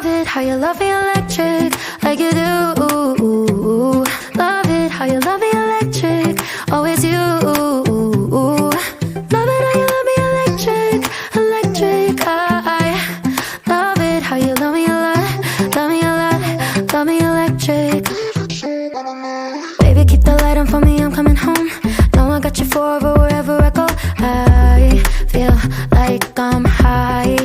Love it how you love me electric, like you do. Love it how you love me electric, always you. Love it how you love me electric, electric. I love it how you love me a lot, love me a lot, love me electric. Baby, keep the light on for me, I'm coming home. Know I got you forever wherever I go. I feel like I'm high.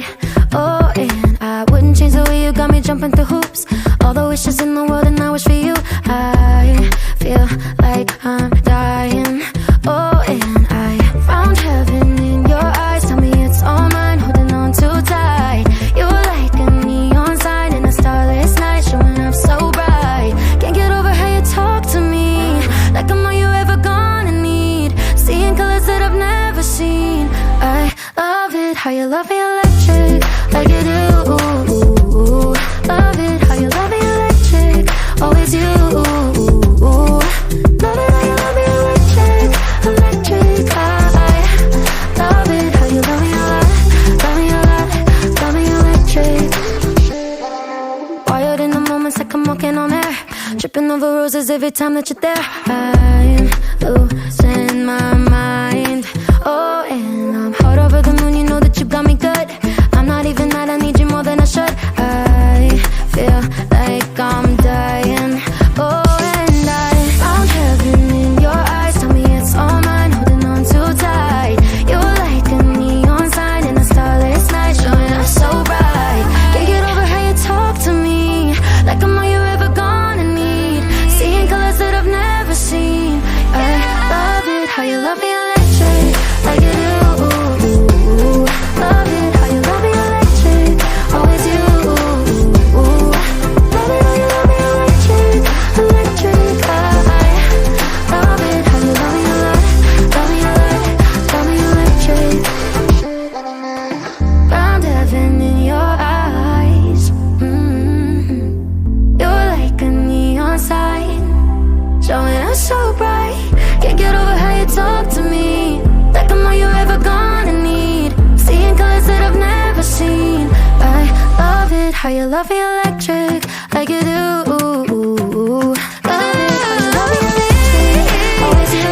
Oh, and I wouldn't change the way you got me jumping through hoops. All the wishes in the world and I wish for you. I feel like I'm dying. Oh, and I found heaven in your eyes. Tell me it's all mine, holding on too tight. You're like a neon sign in a starless night, showing up so bright. Can't get over how you talk to me, like I'm all you ever gonna need. Seeing colors that I've never seen. I love it how you love me electric, like you do. Love it how you love me electric, always you. Love it how you love me electric, electric. I love it how you love me a lot, love me a lot, love me electric. Wired in the moments like I'm walking on air, tripping over roses every time that you're there. I'm losing my mind. Oh, and I'm hot over the moon, you know that you got me good. I'm not even mad, I need you more than I should. I feel like I'm dying. Oh, and I found heaven in your eyes. Tell me it's all mine, holding on too tight. You're like a neon sign in a starless night, showing up so bright. Can't get over how you talk to me, like I'm all you ever gonna need. Seeing colors that I've never seen. I love it how you love me electric, like you do. Love it how you love me electric, always you. Love it how you love me electric, electric. I love it how you love me a lot, love me a lot, love me electric. Found heaven in your eyes. You're like a neon sign, showing up so bright. Can't get over how you talk to me, like I'm all you ever gonna need. Seeing colors that I've never seen. I love it how you love me electric, like you do. Love it how you love me electric, always you.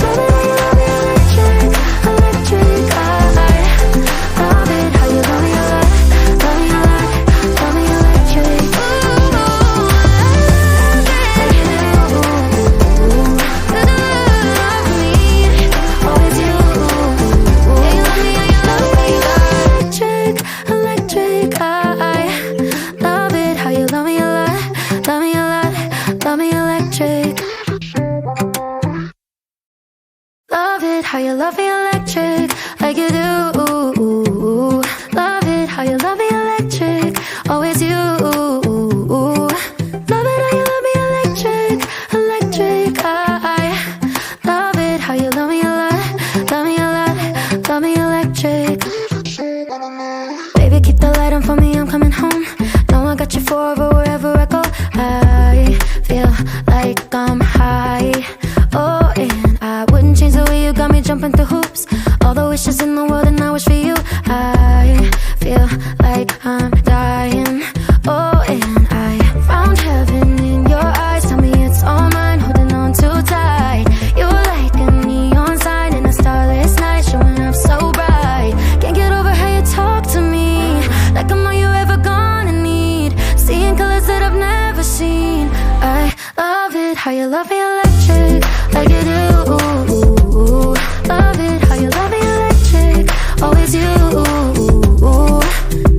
Love it how you love me electric, electric. I love it how you love me a lot, love me a lot, love me electric. Love it how you love me electric, like you do. Love it how you love me electric, always you. Love it how you love me electric, electric. I love it how you love me a lot, love me a lot, love me electric. Baby, keep the light on for me, I'm coming home. Know I got you forever wherever I go. I feel like I'm high. Oh, and I wouldn't change the way you got me jumping through hoops. All the wishes in the world and I wish for you. I feel like I'm dying. Oh, and I found heaven in your eyes. Tell me it's all mine, holding on too tight. You're like a neon sign in a starless night, showing up so bright. Can't get over how you talk to me, like I'm all you ever gonna need. Seeing colors that I've never seen. I love it how you love me electric, like you do. Love it how you love me electric, always you.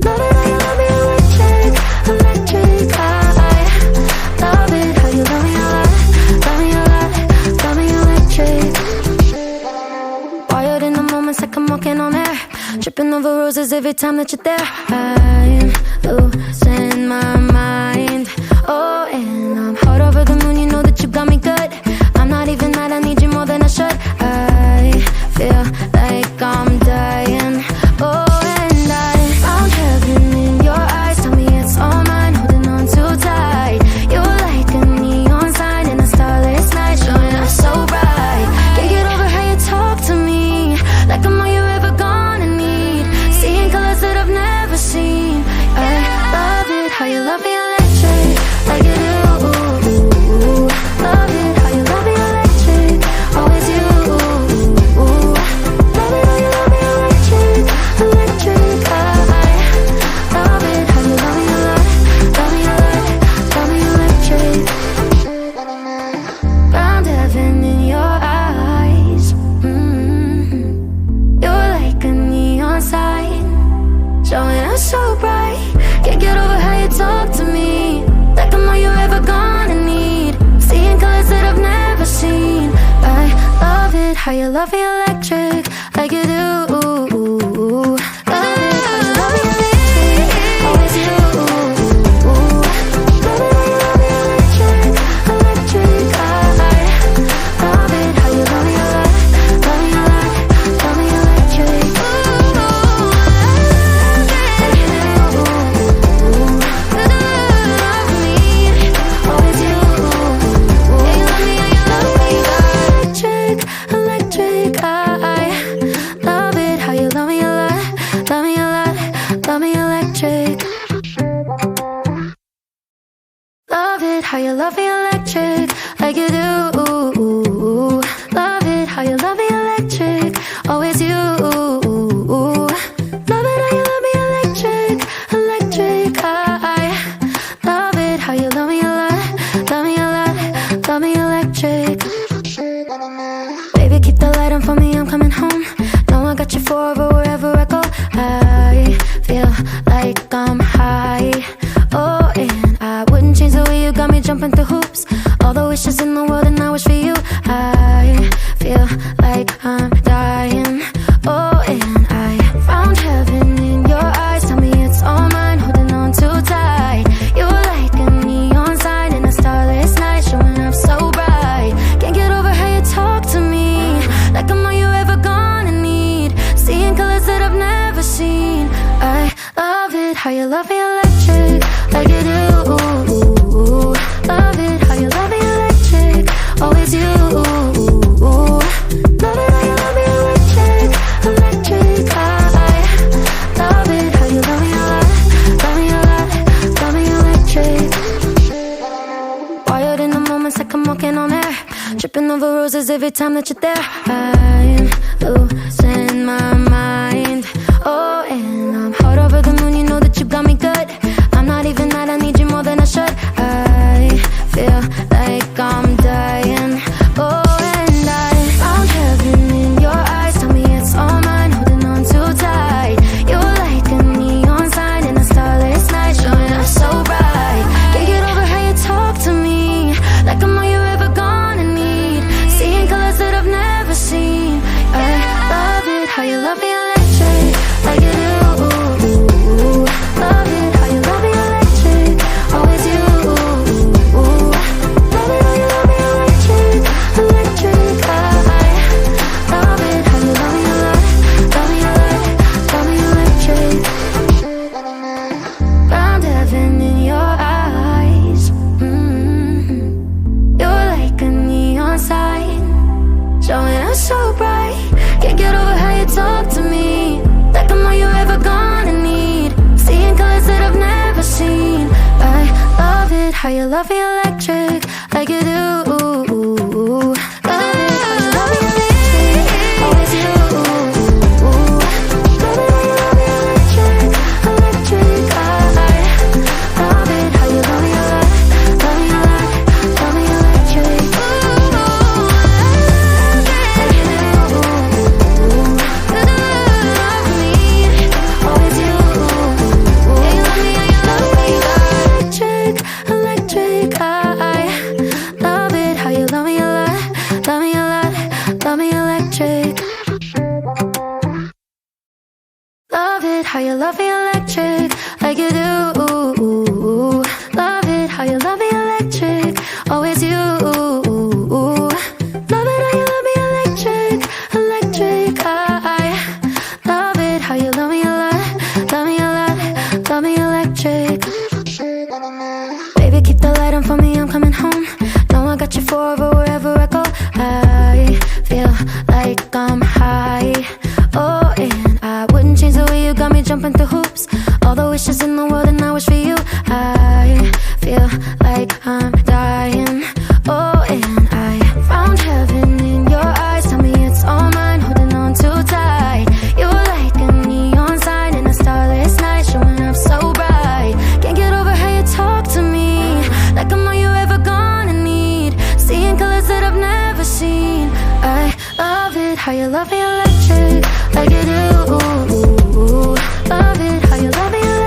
Love it how you love me electric, electric. I love it how you love me a lot, love me a lot, love me electric. Wired in the moments like I'm walking on air, tripping over roses every time that you're there. I'm losing my mind. Oh, and I'm hot over the moon, you know that you got me good. I'm not even mad, I need you more than I should. I feel like I'm dying. Oh, and I found heaven in your eyes. Tell me it's all mine, holding on too tight. You're like a neon sign in a starless night, showing up so bright. Can't get over how you talk to me, like I'm all you ever gonna need. Seeing colors that I've never seen. so bright. Can't get over how you talk to me, like I'm all you're ever gonna need. Seeing colors that I've never seen. I love it how you love me electric, like you do. Love it how you love me electric, always you. Love it how you love me electric, electric. I love it how you love me electric, love me electric, love me electric. How you love me electric, like you do. Love it how you love me electric, always you. Love it how you love me electric, electric. I love it how you love me electric, love me electric, love me electric. Baby, keep the light on for me, I'm coming home. Know I got you forever wherever I go. I feel like I'm high. Oh, and I wouldn't change the way you got me jumping through hoops. All the wishes in the world and I wish for you. I feel like I'm dying. Oh, and I found heaven in your eyes. Tell me it's all mine, holding on too tight. You're like a neon sign in a starless night, showing up so bright. Can't get over how you talk to me, like I'm all you ever gonna need. Seeing colors that I've never seen. I love it how you love me electric, like you do. Love it how you love me electric, always you. Love it how you love me electric, electric. I love it how you love me electric, love me electric, love me electric. Wired in the moments like I'm walking on air, tripping over roses every time that you're there. I'm losing my mind. Oh, and I'm hot over the moon, you know that you got me good. I'm not even mad, I need you more than I should. I feel like I'm dying. Oh, and I found heaven in your eyes. Tell me it's all mine, holding on too tight. You're like a neon sign in a starless night, showing up so bright. Can't get over how you talk to me, like I'm all you're ever gonna need. Seeing colors that I've never seen. I love it how you love me electric, like you do. Love it how you love me electric, always you. Love it how you love me electric, electric. I love it how you love me electric, love me electric, love me electric. Found heaven in your eyes. You're like a neon sign, showing up so bright. Can't get over how you talk to me, like I'm all you're ever gonna need. Seeing colors that I've never seen. I love it how you love me electric, like you do. Love it how you love me electric, always you. Love it how you love me electric, electric. I love it how you love me electric, love me electric, love me electric. How you love me electric, like you do. Love it how you love me electric, always you. Love it how you love me electric, electric. I love it how you love me electric, love me electric, love me electric. Baby, keep the light on for me, I'm coming home. Know I got you forever wherever I go. I feel like I'm high. Oh, and I wouldn't change the way you got me jumping through hoops. All the wishes in the world and I wish for you. I feel like I'm dying. Oh, and I found heaven in your eyes. Tell me it's all mine, holding on too tight. You're like a neon sign in a starless night, showing up so bright. Can't get over how you talk to me, like I'm all you ever gonna need. Seeing colors that I've never seen. I love it how you love me electric, like you do. Love it how you love me electric.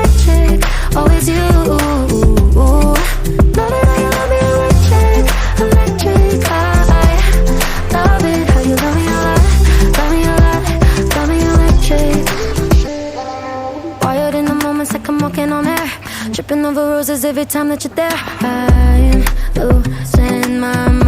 walking on air, tripping over roses every time that you're there. I'm losing my mind.